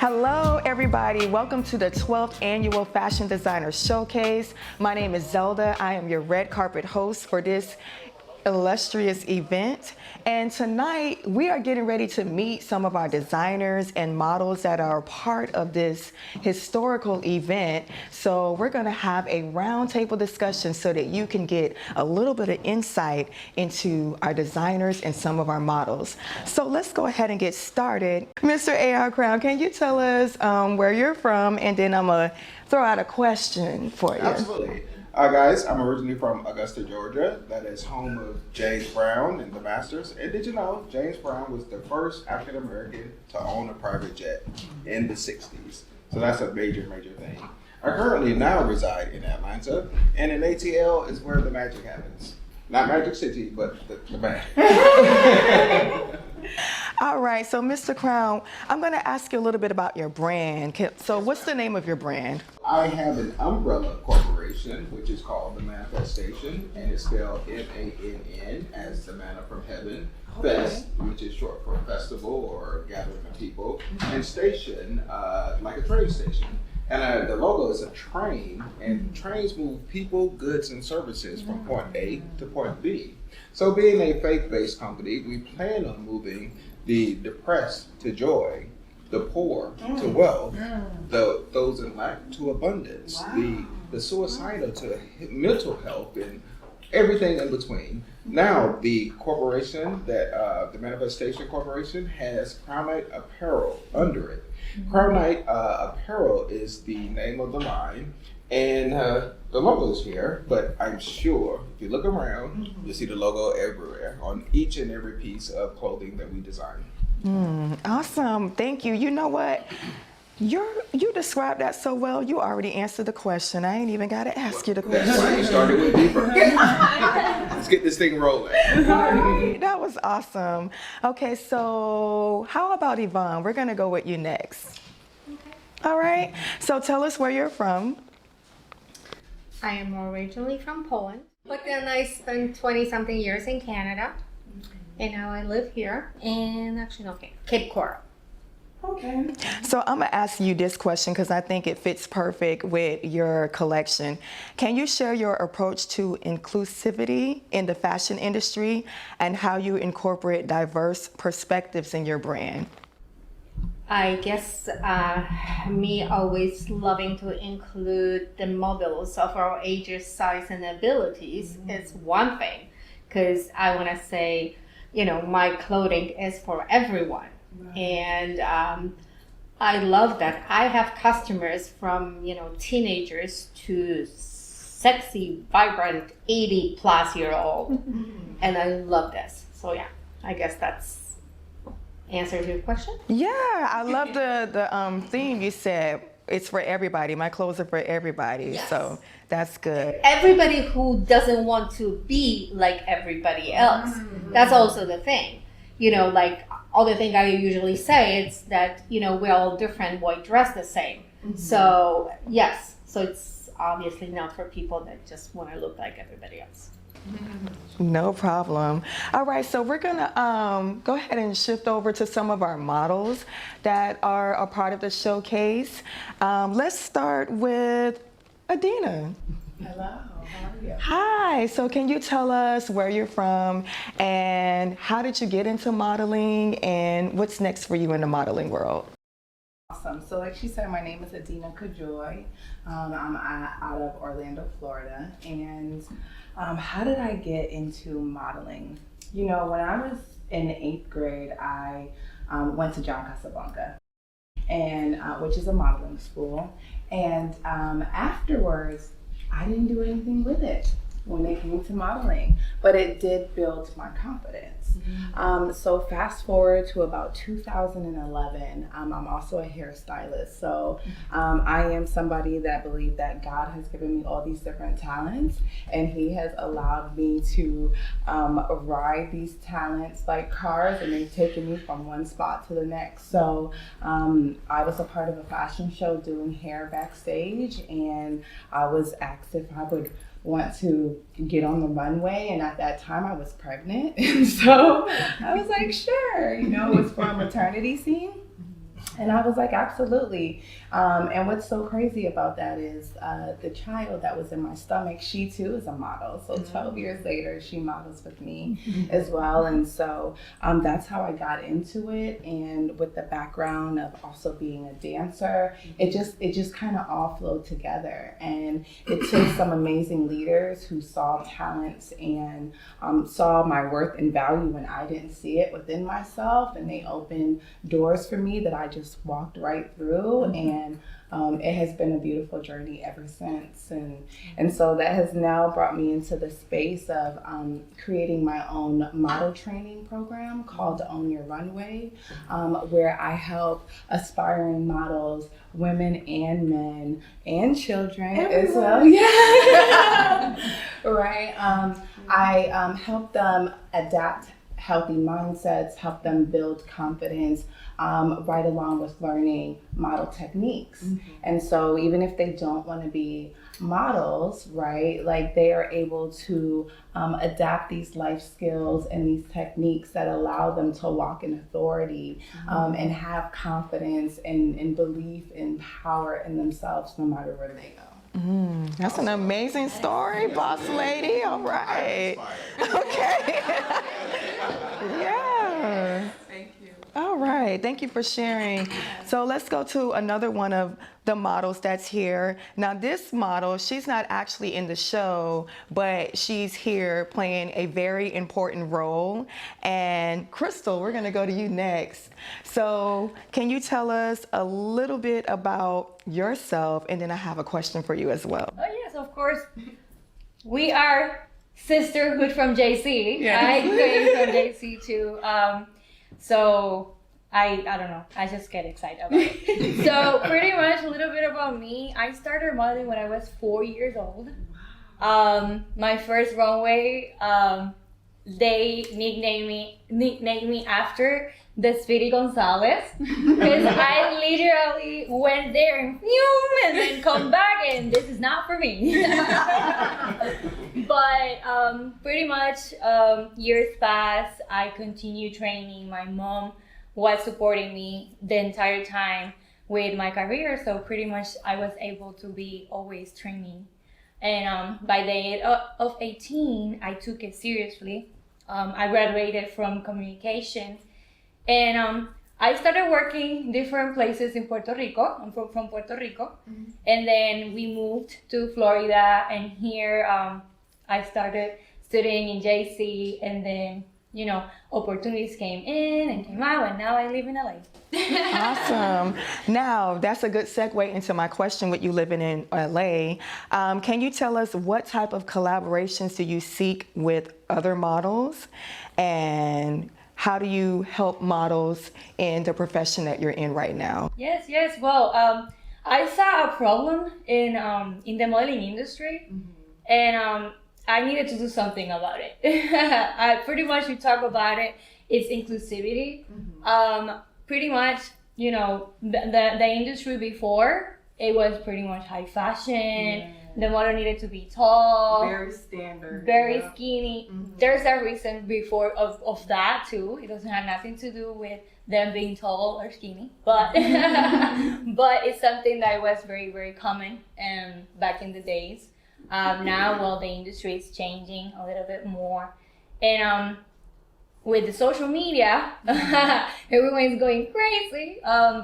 Hello, everybody. Welcome to the 12th Annual Fashion Designer Showcase. My name is Zelda. I am your red carpet host for this illustrious event. And tonight we are getting ready to meet some of our designers and models that are part of this historical event. So we're going to have a roundtable discussion so that you can get a little bit of insight into our designers and some of our models. So let's go ahead and get started. Mr. A.R. Crown, can you tell us where you're from, and then I'm going to throw out a question for you. Absolutely. Guys, I'm originally from Augusta, Georgia. That is home of James Brown and the Masters. And did you know James Brown was the first African American to own a private jet in the 60s? So that's a major, major thing. I currently now reside in Atlanta, and in ATL is where the magic happens. Not Magic City, but the magic. All right, so Mr. Crown, I'm going to ask you a little bit about your brand. So what's the name of your brand? I have an umbrella corporation, which is called The Manifestation, and it's spelled M-A-N-N as the manna from heaven. Okay. Fest, which is short for festival or gathering of people, and station, like a train station. And the logo is a train, and trains move people, goods, and services from point A to point B. So being a faith-based company, we plan on moving the depressed to joy, the poor to wealth, those in lack to abundance, the suicidal to mental health, and everything in between. Now, the corporation that the Manifestation Corporation has Crown Knight Apparel under it. Crown Knight Apparel is the name of the line, and the logo is here, but I'm sure if you look around, you'll see the logo everywhere on each and every piece of clothing that we design. Awesome, thank you. You know what? You described that so well, you already answered the question. I ain't even got to ask you the question. That's why you started with me first. Let's get this thing rolling. That was awesome. Okay, so how about Yvonne? We're going to go with you next. Okay. All right, so tell us where you're from. I am originally from Poland, but then I spent 20-something years in Canada, and now I live here in, Cape Coral. Okay. So I'm going to ask you this question because I think it fits perfect with your collection. Can you share your approach to inclusivity in the fashion industry and how you incorporate diverse perspectives in your brand? I guess me always loving to include the models of our ages, size, and abilities is one thing, because I want to say, my clothing is for everyone. And I love that. I have customers from, teenagers to sexy, vibrant, 80-plus-year-old. And I love this. So yeah, I guess that's answer to your question. Yeah, I love the theme you said. It's for everybody. My clothes are for everybody. Yes. So that's good. Everybody who doesn't want to be like everybody else. That's also the thing. Other thing I usually say, it's that, we're all different, why dress the same. So yes, so it's obviously not for people that just want to look like everybody else. No problem. All right, so we're gonna go ahead and shift over to some of our models that are a part of the showcase. Let's start with Adina. Hello, how are you? Hi, so can you tell us where you're from and how did you get into modeling and what's next for you in the modeling world? Awesome. So like she said, my name is Adina Kajoy. I'm out of Orlando, Florida. And how did I get into modeling? When I was in the 8th grade, I went to John Casablanca, and which is a modeling school. And afterwards, I didn't do anything with it when it came to modeling, but it did build my confidence. So fast forward to about 2011, I'm also a hairstylist. So I am somebody that believes that God has given me all these different talents, and He has allowed me to ride these talents like cars, and they've taken me from one spot to the next. So I was a part of a fashion show doing hair backstage, and I was asked if I would want to get on the runway, and at that time I was pregnant, and so I was like, sure, it was for a maternity scene. And I was like, absolutely. And what's so crazy about that is the child that was in my stomach, she too is a model. So 12 years later, she models with me as well. And so that's how I got into it. And with the background of also being a dancer, it just kind of all flowed together. And it took some amazing leaders who saw talents and saw my worth and value when I didn't see it within myself. And they opened doors for me that I just walked right through, and it has been a beautiful journey ever since. And so that has now brought me into the space of creating my own model training program called Own Your Runway, where I help aspiring models, women and men and children as well. Yeah. Right. I help them adapt healthy mindsets, help them build confidence, right along with learning model techniques. And so even if they don't want to be models, right, like they are able to adapt these life skills and these techniques that allow them to walk in authority and have confidence and belief and power in themselves no matter where they go. That's an amazing story, boss lady. All right. Okay. Yeah. Thank you. All right. Thank you for sharing. So let's go to another one of the models that's here. Now this model, she's not actually in the show, but she's here playing a very important role. And Krystal, we're going to go to you next. So can you tell us a little bit about yourself? And then I have a question for you as well. Oh yes, of course. We are sisterhood from JC. Yes. I came from JC too. So I don't know. I just get excited about it. So pretty much a little bit about me. I started modeling when I was 4 years old. My first runway, they nicknamed me after the Speedy Gonzalez because I literally went there and then come back and this is not for me. But pretty much years passed. I continued training. My mom was supporting me the entire time with my career, so pretty much I was able to be always training. And by the age of 18, I took it seriously. I graduated from communication, and I started working different places in Puerto Rico. I'm from Puerto Rico, and then we moved to Florida, and here I started studying in JC, and then opportunities came in and came out, and now I live in LA. Awesome. Now, that's a good segue into my question with you living in LA. Can you tell us what type of collaborations do you seek with other models? And how do you help models in the profession that you're in right now? Yes. Well, I saw a problem in the modeling industry, and I needed to do something about it. I pretty much we talk about it. It's inclusivity. Pretty much, the industry before, it was pretty much high fashion. Yeah. The model needed to be tall, Very standard. very skinny. There's a reason before of that too. It doesn't have nothing to do with them being tall or skinny, but but it's something that was very, very common back in the days. Now, well, the industry is changing a little bit more, and with the social media, everyone's going crazy.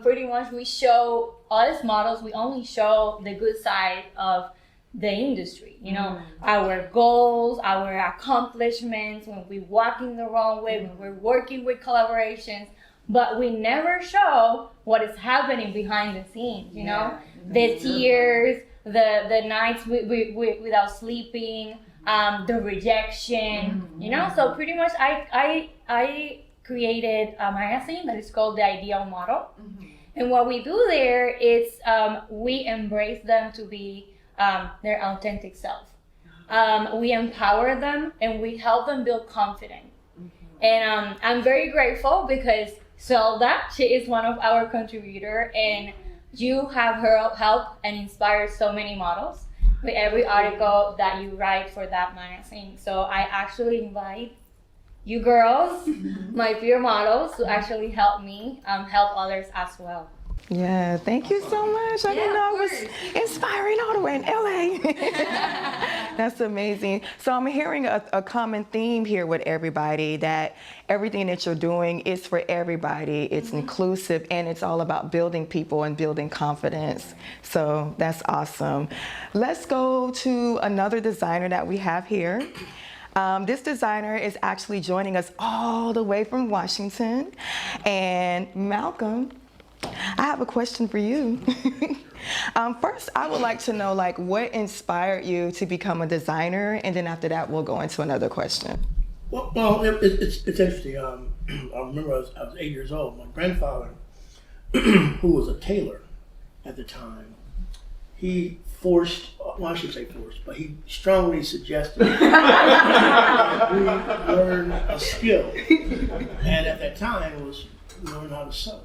Pretty much, we show all as models. We only show the good side of the industry. Our goals, our accomplishments when we walk in the wrong way, when we're working with collaborations. But we never show what is happening behind the scenes. The tears. The nights without sleeping, the rejection, So pretty much I created a magazine that is called The Ideal Model. And what we do there is we embrace them to be their authentic self. We empower them and we help them build confidence. And I'm very grateful because Zelda, she is one of our contributors, and you have her help and inspire so many models with every article that you write for that magazine. So I actually invite you girls, my peer models, to actually help me help others as well. Yeah, thank you so much. I didn't know I was inspiring all the way in LA. That's amazing. So I'm hearing a common theme here with everybody, that everything that you're doing is for everybody. It's inclusive, and it's all about building people and building confidence. So that's awesome. Let's go to another designer that we have here. This designer is actually joining us all the way from Washington. And Malcolm, I have a question for you. First, I would like to know, like, what inspired you to become a designer, and then after that, we'll go into another question. Well, it's interesting. I remember I was 8 years old. My grandfather, who was a tailor at the time, he forced, well, I shouldn't say forced, but he strongly suggested that we learn a skill. And at that time, it was learn how to sew.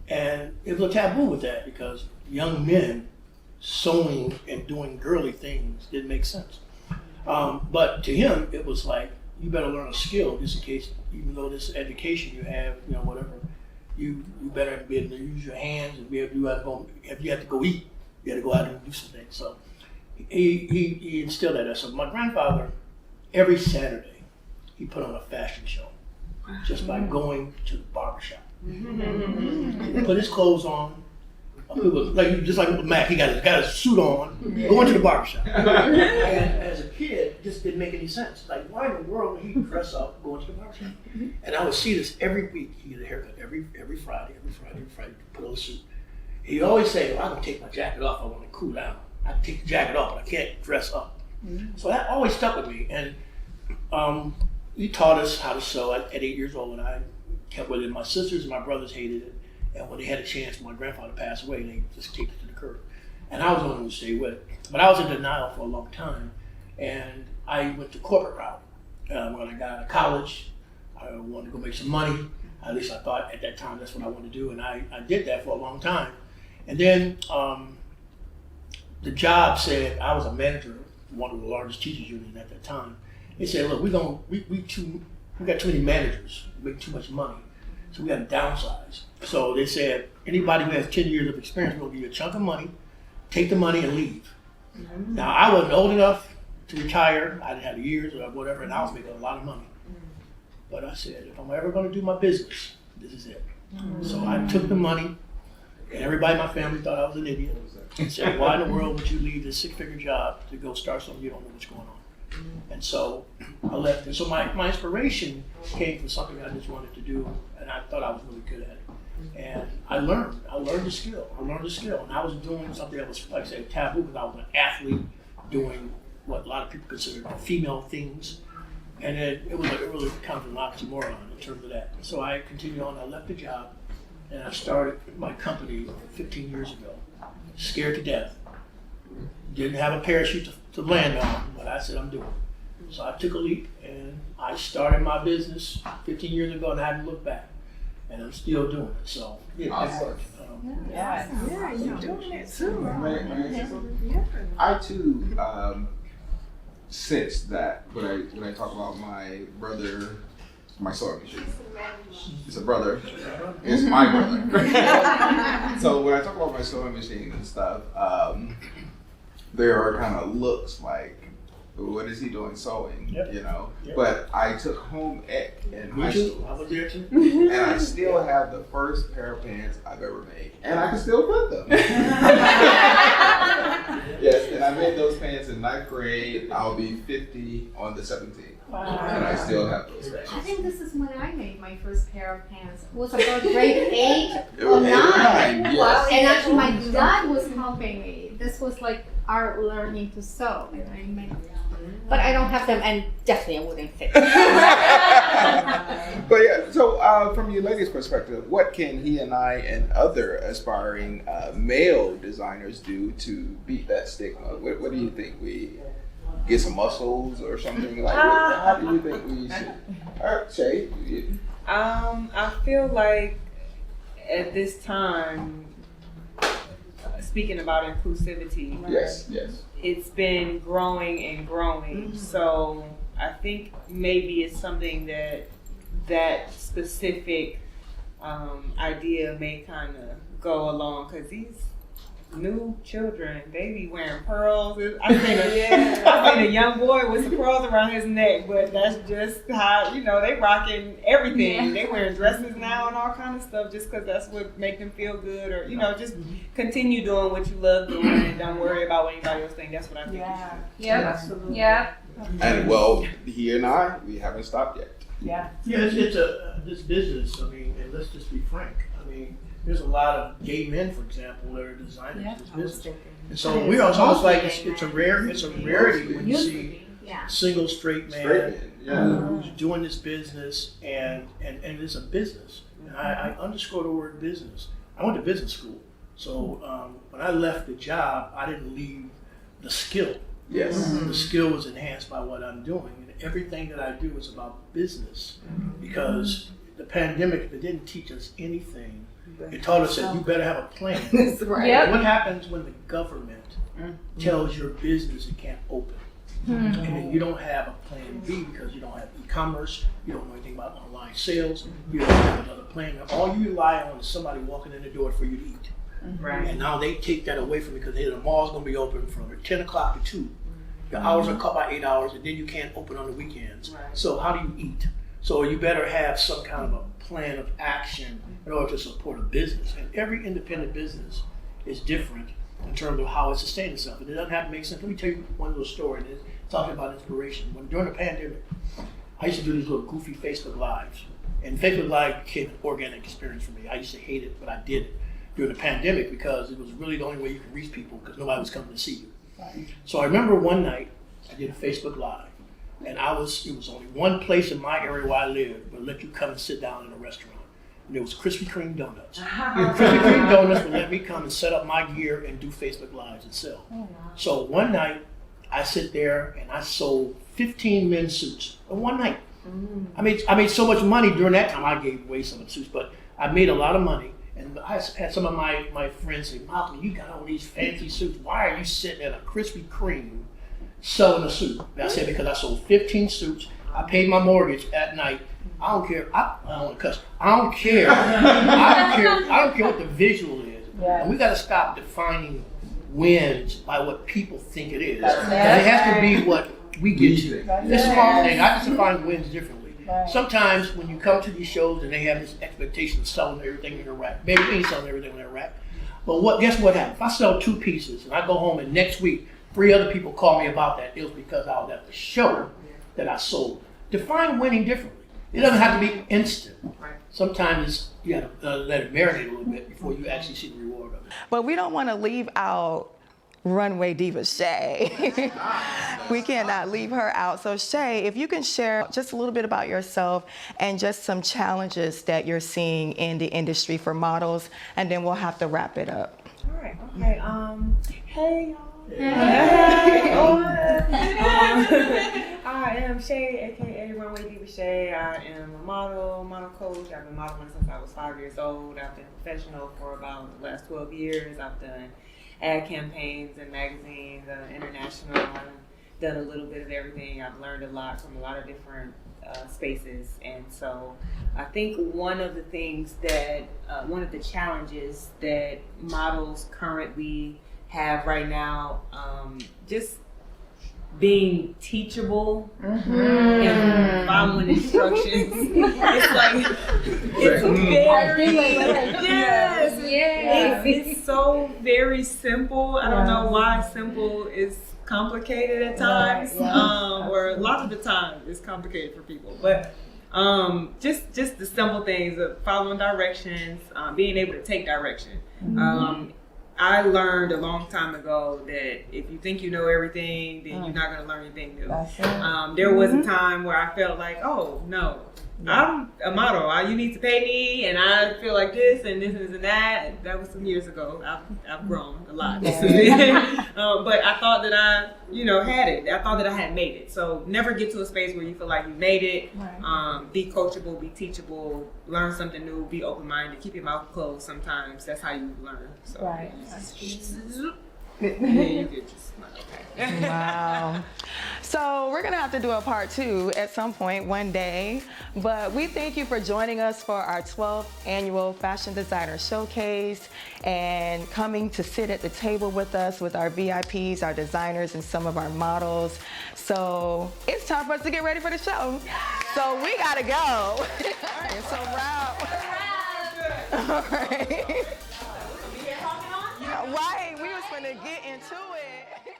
And it was a taboo with that because young men sewing and doing girly things didn't make sense. But to him, it was like, you better learn a skill just in case, even though this education you have, whatever, you better be able to use your hands and be able to if you have to go eat, you have to go out and do some things. So he instilled that. So my grandfather, every Saturday, he put on a fashion show just by going to the barbershop. He put his clothes on, just like with Mac, he got his suit on, going to the barbershop. And as a kid, it just didn't make any sense. Like, why in the world would he dress up going to the barbershop? And I would see this every week. He get a haircut every Friday, put on a suit. He'd always say, well, I can take my jacket off, I want to cool down. I can take the jacket off, but I can't dress up. So that always stuck with me. And he taught us how to sew at 8 years old, and I kept with it. My sisters and my brothers hated it. And when they had a chance, my grandfather passed away, they just kicked it to the curb. And I was the one who stayed with it. But I was in denial for a long time. And I went the corporate route. When I got out of college, I wanted to go make some money. At least I thought at that time that's what I wanted to do. And I did that for a long time. And then the job said, I was a manager of one of the largest teachers unions at that time. They said, look, we got too many managers, we make too much money. So we got to downsize. So they said, anybody who has 10 years of experience, we're going to give you a chunk of money, take the money and leave. Now, I wasn't old enough to retire. I had years or whatever, and I was making a lot of money. But I said, if I'm ever going to do my business, this is it. So I took the money, and everybody in my family thought I was an idiot. And said, why in the world would you leave this six-figure job to go start something you don't know what's going on? And so I left. And so my inspiration came from something I just wanted to do, and I thought I was really good at it. And I learned the skill. And I was doing something that was, like I said, taboo, because I was an athlete doing what a lot of people consider female things. And it really kind of an oxymoron in terms of that. So I continued on. I left the job, and I started my company 15 years ago, scared to death. Didn't have a parachute to land on, but I said, I'm doing it. So I took a leap, and I started my business 15 years ago, and I haven't looked back. And I'm still doing it. So yeah, Awesome. Yeah, you're doing it too. I too sense that when I talk about my brother, my sewing machine. It's a brother. It's my brother. So when I talk about my sewing machine and stuff, there are kind of looks like, what is he doing sewing? Yep. Yep. But I took home ec in high I school, was there too. and I still have the first pair of pants I've ever made, and I can still put them. Yes, and I made those pants in 9th grade. I'll be 50 on the 17th. Wow. And I still have those pants. I think this is when I made my first pair of pants. It was about grade 8 It or was 9. yes. Wow. And actually my dad was helping me. This was like art learning to sew. And I made but I don't have them, and definitely I wouldn't fit. But yeah, so from your lady's perspective, what can he and I and other aspiring male designers do to beat that stigma? What do you think? We get some muscles or something like that? How do you think we should? Shay? I feel like at this time, speaking about inclusivity, Yes. it's been growing and growing. Mm-hmm. So I think maybe it's something that specific idea may kind of go along because these new children, they be wearing pearls. I seen a young boy with some pearls around his neck, but that's just how, they rocking everything. They wearing dresses now and all kind of stuff just because that's what make them feel good, or just continue doing what you love doing and don't worry about what anybody else thinks. That's what I think. Yeah, absolutely. Yeah. And well, he and I, we haven't stopped yet. Yeah. Yeah, this business. I mean, and let's just be frank. I mean, there's a lot of gay men, for example, that are designers in this business, and so it's almost like it's a rarity when you see single straight man who's doing this business, and it's a business. And I underscore the word business. I went to business school, so when I left the job, I didn't leave the skill. Yes. The skill was enhanced by what I'm doing, and everything that I do is about business, because the pandemic, if it didn't teach us anything, it taught us that you better have a plan. That's right. Yep. What happens when the government tells your business it can't open? And then you don't have a plan B because you don't have e-commerce, you don't know anything about online sales, you don't have another plan. All you rely on is somebody walking in the door for you to eat. Right. And now they take that away from you because the mall's going to be open from 10 o'clock to 2. The hours are cut by 8 hours, and then you can't open on the weekends. Right. So how do you eat? So you better have some kind of a plan of action in order to support a business. And every independent business is different in terms of how it sustains itself. And it doesn't have to make sense. Let me tell you one little story. And it's talking about inspiration. During the pandemic, I used to do these little goofy Facebook Lives. And Facebook Live became an organic experience for me. I used to hate it, but I did it during the pandemic because it was really the only way you could reach people because nobody was coming to see you. Right. So I remember one night I did a Facebook Live, and it was only one place in my area where I lived would let you come and sit down in a restaurant. And it was Krispy Kreme donuts. Krispy Kreme donuts would let me come and set up my gear and do Facebook Lives and sell. Oh, wow. So one night I sit there and I sold 15 men's suits in one night. I made so much money during that time. I gave away some of the suits, but I made a lot of money. And I had some of my friends say, Malcolm, you got all these fancy suits. Why are you sitting at a Krispy Kreme selling a suit? And I said, because I sold 15 suits. I paid my mortgage at night. I don't care. I don't want to cuss. I don't care. I don't care what the visual is. Yeah. And we got to stop defining wins by what people think it is. It has to be what we get to. It's a small thing. I just define wins differently. Right. Sometimes when you come to these shows and they have this expectation of selling everything in a rack, maybe they ain't selling everything in a rack. But guess what happens? If I sell 2 pieces and I go home and next week 3 other people call me about that, it was because I was at the show that I sold. Define winning differently. It doesn't have to be instant. Sometimes you have to let it marinate a little bit before you actually see the reward of it. But we don't want to leave out Runway Diva Shay. We cannot leave her out. So Shay, if you can share just a little bit about yourself and just some challenges that you're seeing in the industry for models, and then we'll have to wrap it up. All right. Okay. Hey y'all. I am Shay, aka Runway Diva Shay. I am a model coach. I've been modeling since I was 5 years old. I've been professional for about the last 12 years. I've done ad campaigns and magazines, international. I've done a little bit of everything. I've learned a lot from a lot of different spaces, and so I think one of the things that one of the challenges that models currently have right now, just being teachable and following instructions. It's it's so very simple. I don't know why simple is complicated at times, or a lot of the time it's complicated for people. But just the simple things of following directions, being able to take direction. I learned a long time ago that if you think you know everything, then you're not going to learn anything new. There was a time where I felt like, oh, no, I'm a model. You need to pay me, and I feel like this and that. That was some years ago. I've grown a lot. But I thought that I, had it. I thought that I had made it. So never get to a space where you feel like you made it. Be coachable, be teachable, learn something new, be open-minded, keep your mouth closed sometimes. That's how you learn. So. Yeah, you could just okay. Wow. So we're gonna have to do a part 2 at some point one day, but we thank you for joining us for our 12th annual Fashion Designer Showcase and coming to sit at the table with us with our VIPs, our designers, and some of our models. So it's time for us to get ready for the show. So we gotta go. It's a wrap. All right. Right, we was gonna get into it.